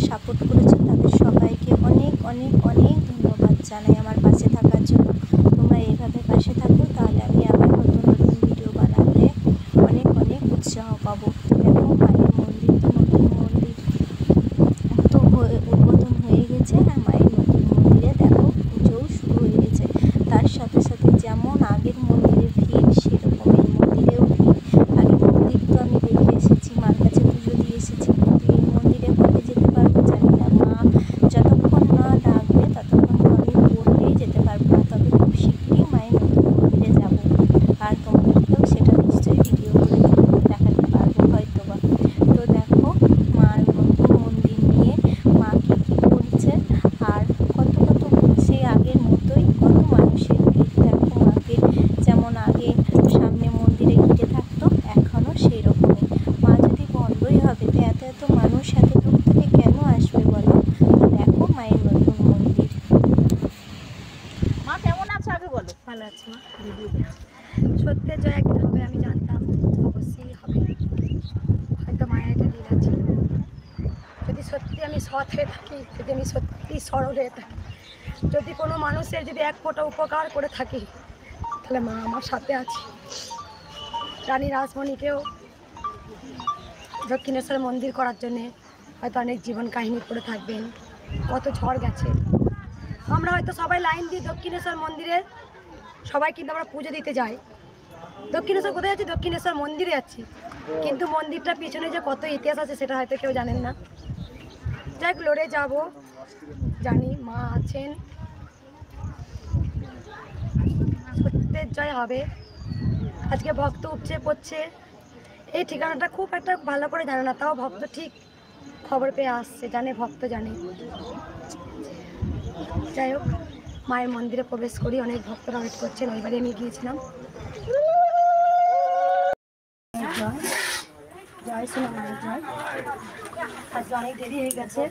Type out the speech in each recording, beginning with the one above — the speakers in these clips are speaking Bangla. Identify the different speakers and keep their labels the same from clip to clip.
Speaker 1: সাপোর্ট করেছো তাদের সবাইকে অনেক অনেক অনেক ধন্যবাদ জানাই আমার পাশে থাকার জন্য। তোমরা এইভাবে পাশে থাকো, তাহলে আমি আবার নতুন নতুন ভিডিও বানাতে অনেক অনেক উৎসাহ পাবো। দেখো মায়ের মন্দির তো নতুন মন্দির তো উদ্বোধন হয়ে গেছে, আর মায়ের নতুন মন্দিরে দেখো পুজোও শুরু হয়ে গেছে। তার সাথে সাথে যেমন আগের মন্দিরে ভিড়, সেরকম এই মন্দিরেও ভিড়। আগের মন্দির তো আমি দেখে এসেছি, মার কাছে পুজো দিয়ে এসেছি, কিন্তু এই মন্দিরে কবে যেতে পারবো জানি না। মা যতক্ষণ না ডাকবে ততক্ষণ তো আমি বললেই যেতে পারবো না, তবে খুব শীঘ্রই মায়ের নতুন মন্দিরে যাবো, আর তোমাদেরকেও সেটা নিশ্চয়ই ভিডিও করে দেখাতে পারবো হয়তো বা। তো দেখো মার নতুন মন্দির নিয়ে মা কী কী করছে, আর কত কত সেই আগের মতোই কত মানুষের ভিড়। দেখো মাকে যেমন আগে সামনে মন্দিরে ঘিরে থাকতো, এখনও সেই রকমই। মা যদি বন্ধই হবে তো এত এত মানুষ এত দূর থেকে কেন আসবে বলো? তো দেখো মায়ের নতুন মন্দির।
Speaker 2: মা কেমন আছো আগে বলো।
Speaker 3: ভালো আছে মা। সত্যি জয় একদিন হবে আমি জানতাম, অবশ্যই হবে। হয়তো মায়ের একটা লীলা ছিল। যদি সত্যি আমি সৎ হয়ে থাকি, যদি আমি সত্যি সরল হয়ে থাকি, যদি কোনো মানুষের যদি এক ফোঁটা উপকার করে থাকি, তাহলে মা আমার সাথে আছে। রানী রাসমণিকেও দক্ষিণেশ্বর মন্দির করার জন্যে হয়তো অনেক জীবন কাহিনী পড়ে থাকবেন, কত ঝড় গেছে। আমরা হয়তো সবাই লাইন দিই দক্ষিণেশ্বর মন্দিরে, সবাই কিন্তু আমরা পুজো দিতে যাই। দক্ষিণেশ্বর কোথায় যাচ্ছি? দক্ষিণেশ্বর মন্দিরে যাচ্ছি, কিন্তু মন্দিরটার পিছনে যে কত ইতিহাস আছে সেটা হয়তো কেউ জানেন না। যাই হোক, লড়ে যাব, জানি মা আছেন, সত্যের জয় হবে। আজকে ভক্ত উপচে পড়ছে, এই ঠিকানাটা খুব একটা ভালো করে জানে না, তাও ভক্ত ঠিক খবর পেয়ে আসছে, জানে ভক্ত জানে। যাই হোক, মায়ের মন্দিরে প্রবেশ করি, অনেক ভক্তরা ওয়েট করছেন, ওইবারে আমি গিয়েছিলাম। জয় জয় সোনা মায়ের জয়। আজকে অনেক দেরি হয়ে গেছে,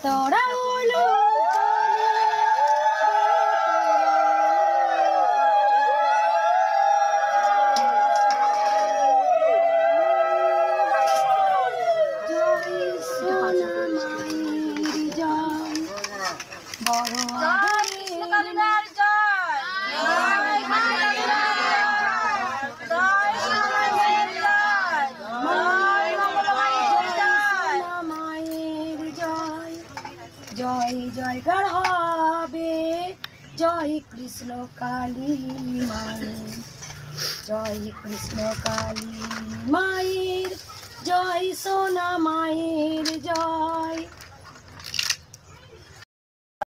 Speaker 3: তোরা হলো জয় জয়কার হবে, জয় কৃষ্ণ কালী মায়ের, জয় কৃষ্ণ কালী মায়ের, জয় সোনা মায়ের।